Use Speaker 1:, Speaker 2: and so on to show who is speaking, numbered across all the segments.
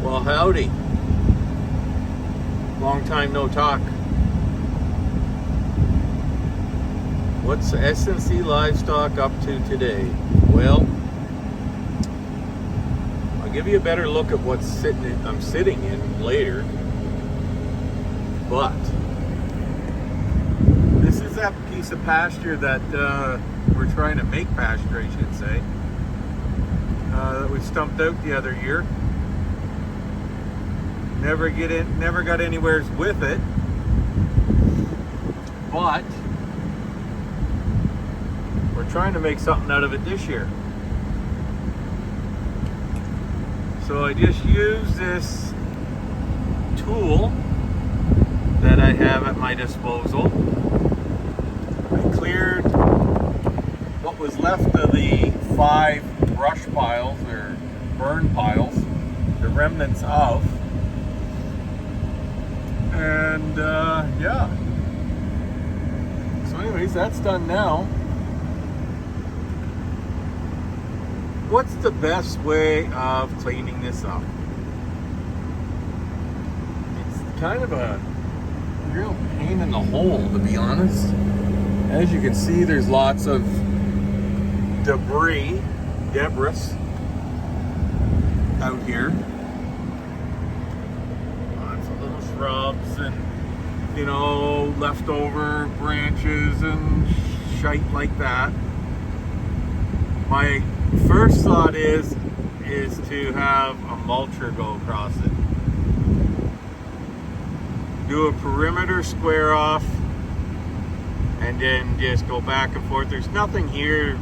Speaker 1: Well, howdy. Long time no talk. What's S&C Livestock up to today? Well, I'll give you a better look at what's I'm sitting in later. But this is that piece of pasture that we're trying to make pasture, I should say, that we stumped out the other year. Never got anywhere with it, but we're trying to make something out of it this year. So I just use this tool that I have at my disposal. I cleared what was left of the 5 brush piles or burn piles, the remnants of. And yeah. So anyways, that's done now. What's the best way of cleaning this up? It's kind of a real pain in the hole, to be honest. As you can see, there's lots of debris out here. Shrubs and, you know, leftover branches and shite like that. My first thought is to have a mulcher go across it. Do a perimeter square off and then just go back and forth. There's nothing here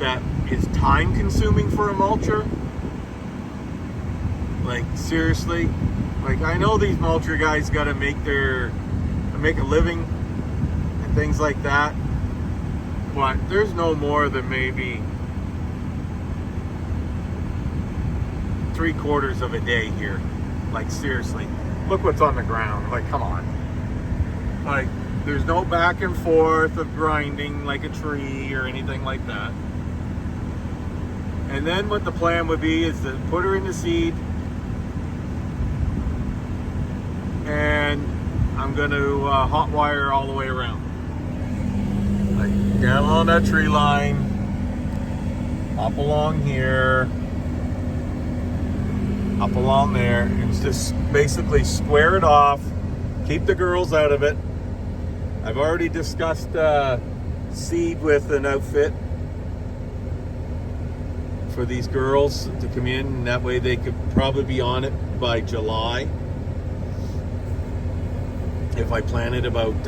Speaker 1: that is time consuming for a mulcher. Like, seriously. Like, I know these mulcher guys got to make a living and things like that, but there's no more than maybe 3/4 of a day here. Like, seriously, look what's on the ground. Like, come on. Like, there's no back and forth of grinding like a tree or anything like that. And then what the plan would be is to put her in the seed, and I'm going to hot wire all the way around. Like, down on that tree line, up along here, up along there, and just basically square it off, keep the girls out of it. I've already discussed seed with an outfit for these girls to come in, and that way they could probably be on it by July. If I plan it about,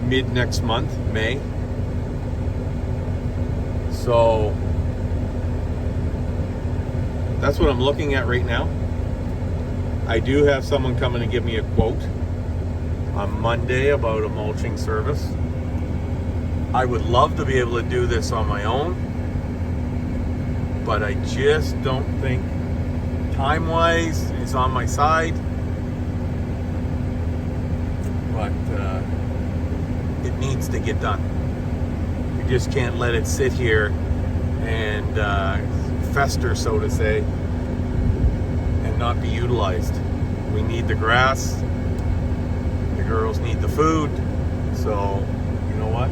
Speaker 1: mid next month, May. So that's what I'm looking at right now. I do have someone coming to give me a quote on Monday about a mulching service. I would love to be able to do this on my own, but I just don't think time-wise is on my side. But it needs to get done. You just can't let it sit here and fester, so to say, and not be utilized. We need the grass. The girls need the food. So, you know what?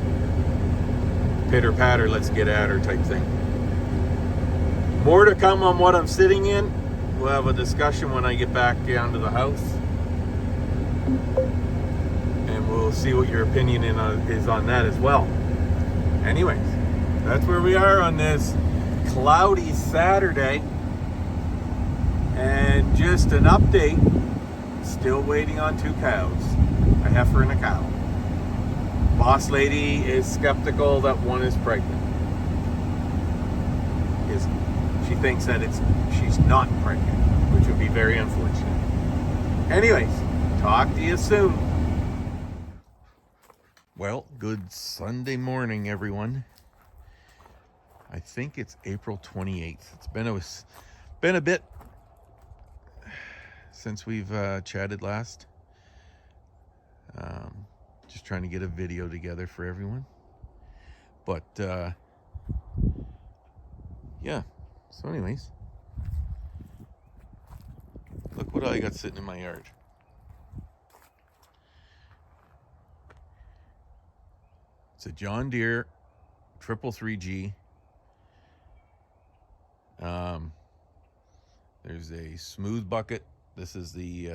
Speaker 1: Pitter patter, let's get at her type thing. More to come on what I'm sitting in. We'll have a discussion when I get back down to the house, and we'll see what your opinion is on that as well. Anyways, that's where we are on this cloudy Saturday, and just an update, still waiting on 2 cows, a heifer and a cow. Boss lady is skeptical that one is pregnant. She thinks that she's not pregnant, which would be very unfortunate. Anyways, talk to you soon. Well, good Sunday morning, everyone. I think it's April 28th. It's been a bit since we've chatted last. Just trying to get a video together for everyone. But yeah, So anyways, look what I got sitting in my yard. It's a John Deere 333G. There's a smooth bucket. This is the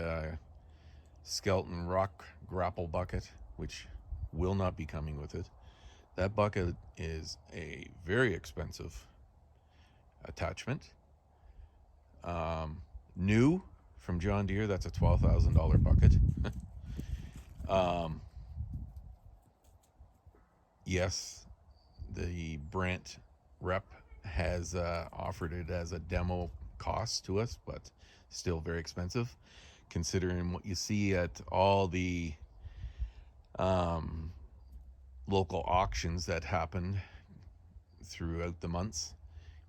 Speaker 1: Skeleton Rock Grapple bucket, which will not be coming with it. That bucket is a very expensive attachment. New from John Deere, that's a $12,000 bucket. Yes, the Brent rep has offered it as a demo cost to us, but still very expensive considering what you see at all the local auctions that happen throughout the months.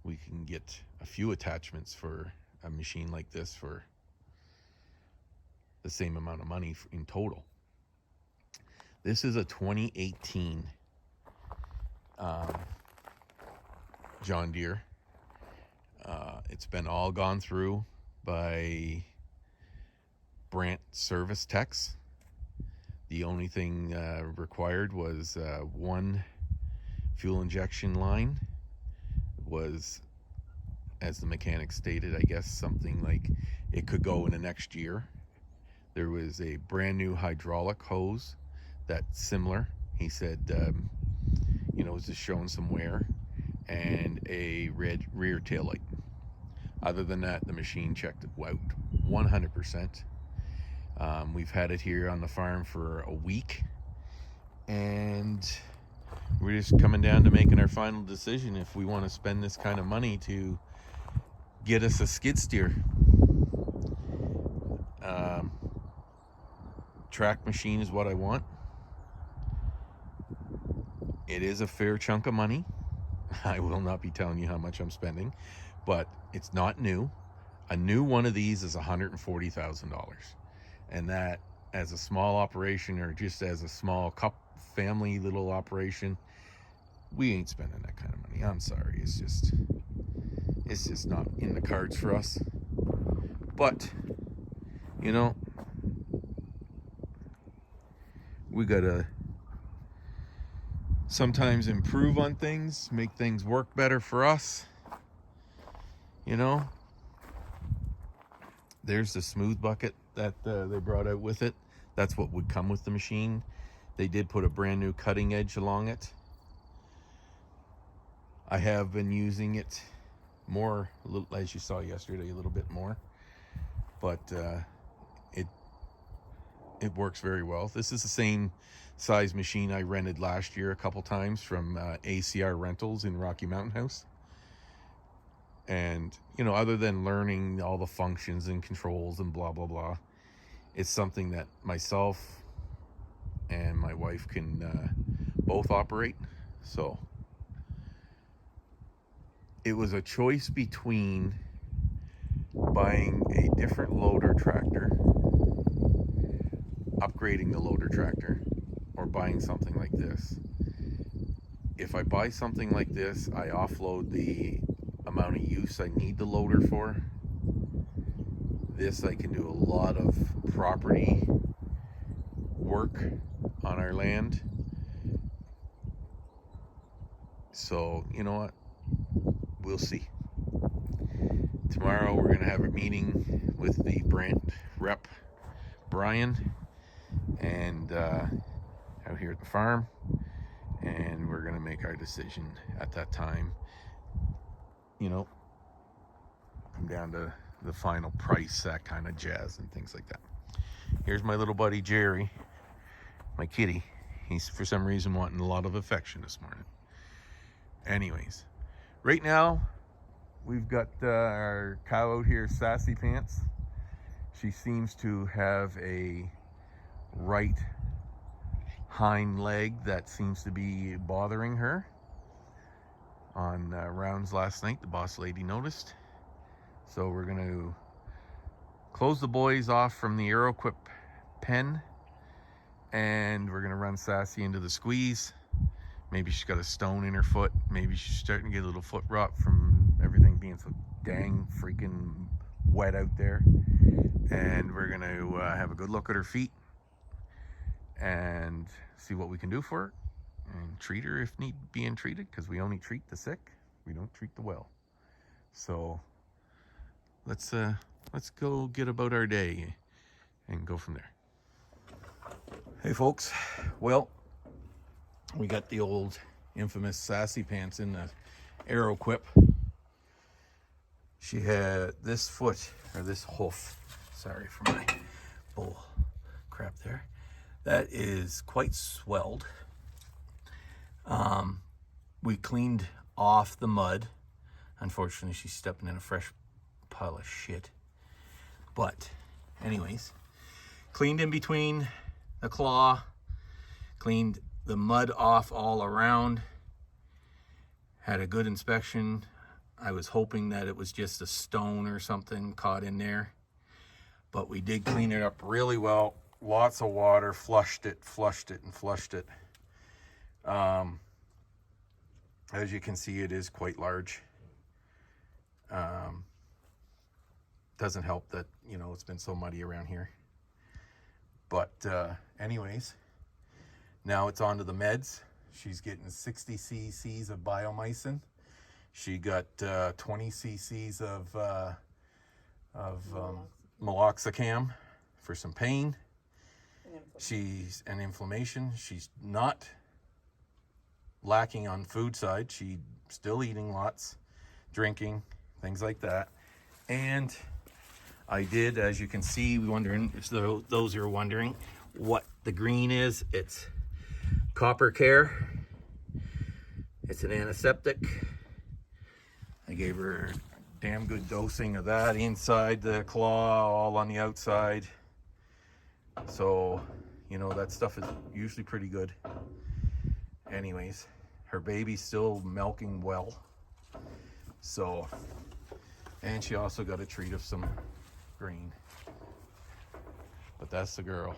Speaker 1: We can get a few attachments for a machine like this for the same amount of money in total. This is a 2018 John Deere. It's been all gone through by Brant service techs. The only thing required was one fuel injection line. Was, as the mechanic stated, I guess something like it could go in the next year. There was a brand new hydraulic hose that's similar. He said, was just showing some wear, and a red rear tail light. Other than that, the machine checked out 100%. We've had it here on the farm for a week, and we're just coming down to making our final decision if we want to spend this kind of money to get us a skid steer. Track machine is what I want. It is a fair chunk of money. I will not be telling you how much I'm spending, but it's not new. A new one of these is $140,000. And that, as a small operation, or just as a small family little operation, we ain't spending that kind of money. I'm sorry. It's just not in the cards for us. But, we gotta sometimes improve on things, make things work better for us. There's the smooth bucket that they brought out with it. That's what would come with the machine. They did put a brand new cutting edge along it. I have been using it more, as you saw yesterday, a little bit more, but it works very well. This is the same size machine I rented last year a couple times from ACR Rentals in Rocky Mountain House. And, other than learning all the functions and controls and blah, blah, blah, it's something that myself and my wife can both operate. So it was a choice between buying a different loader tractor, upgrading the loader tractor, or buying something like this. If I buy something like this, I offload the amount of use I need the loader for. This, I can do a lot of property work on our land. So, you know what? We'll see. Tomorrow we're going to have a meeting with the Brant rep, Brian, and out here at the farm, and we're going to make our decision at that time. Come down to the final price, that kind of jazz and things like that. Here's my little buddy Jerry, my kitty. He's for some reason wanting a lot of affection this morning. Anyways, right now we've got our cow out here, Sassy Pants. She seems to have a right hind leg that seems to be bothering her. On rounds last night, the boss lady noticed. So we're going to close the boys off from the Aeroquip pen, and we're going to run Sassy into the squeeze. Maybe she's got a stone in her foot. Maybe she's starting to get a little foot rot from everything being so dang freaking wet out there. And we're gonna have a good look at her feet and see what we can do for her and treat her if need being treated, because we only treat the sick, we don't treat the well. So let's go get about our day and go from there. Hey folks, well, we got the old infamous sassy pants in the Aero Quip. She had this foot, or this hoof, sorry for my bull crap there, that is quite swelled. We cleaned off the mud. Unfortunately, she's stepping in a fresh pile of shit. But anyways, cleaned in between the claw, cleaned the mud off all around, had a good inspection. I was hoping that it was just a stone or something caught in there, but we did clean it up really well. Lots of water, flushed it, and flushed it. As you can see, it is quite large. Doesn't help that, you know, it's been so muddy around here. But anyways, now it's on to the meds. She's getting 60 cc's of biomycin. She got 20 cc's of meloxicam for some pain. She's an inflammation. She's not lacking on food side. She's still eating lots, drinking, things like that. And I did, as you can see, wondering if those are wondering what the green is, it's copper care. It's an antiseptic. I gave her a damn good dosing of that inside the claw, all on the outside. So, you know, that stuff is usually pretty good. Anyways, her baby's still milking well. So, and she also got a treat of some green. But that's the girl.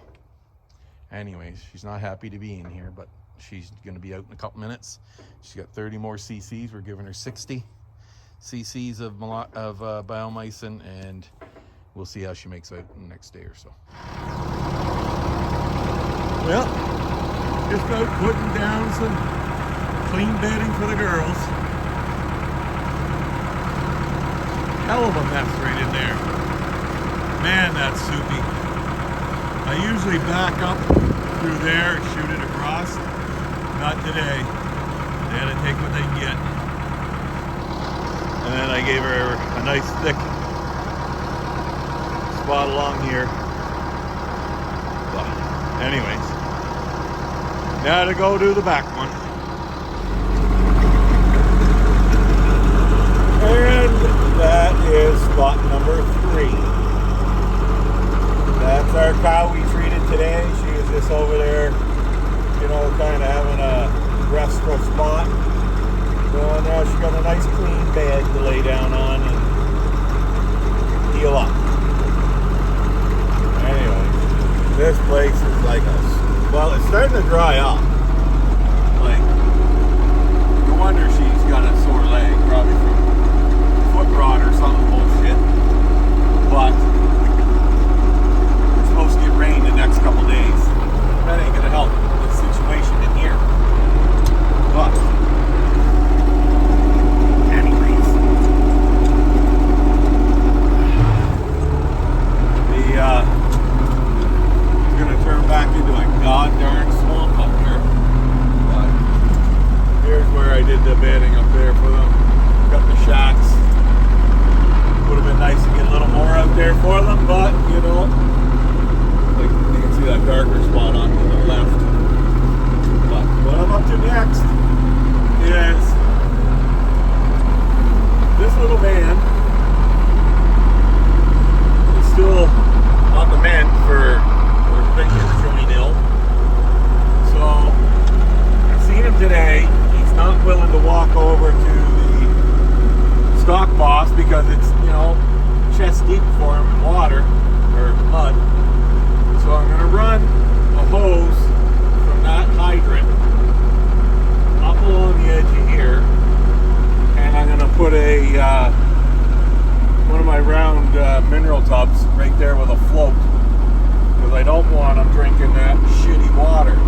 Speaker 1: Anyways, she's not happy to be in here, but she's going to be out in a couple minutes. She's got 30 more cc's. We're giving her 60 cc's of biomycin, and we'll see how she makes out in the next day or so. Well, just out putting down some clean bedding for the girls. Hell of a mess right in there. Man, that's soupy. I usually back up through there and shoot it across. Not today. They had to take what they can get. And then I gave her a nice thick spot along here. But anyways, now to go do the back one. And that is spot number 3. That's our cow we treated today. She was just over there, you know, kind of having a restful spot. So now she got a nice clean bed to lay down on and heal up. Anyway, this place is like well, it's starting to dry up. Like, no wonder she's got a sore leg, probably from foot rot or some bullshit. But we're supposed to get rain the next couple days. That ain't gonna help the situation in here. But anyways, it's gonna turn back into a god-darn swamp up here. But here's where I did the bedding up there for them. Got the shacks. Would have been nice to get a little more out there for them, but you know, like you can see that darker spot on to the left. But what I'm up to next is this little man is still on the mend for fingers showing ill. So I've seen him today. He's not willing to walk over to the stock boss because it's, you know, chest deep for him in water or mud. So I'm going to run a hose from that hydrant up along the edge of here, and I'm going to put a mineral tubs right there with a float, because I don't want them drinking that shitty water.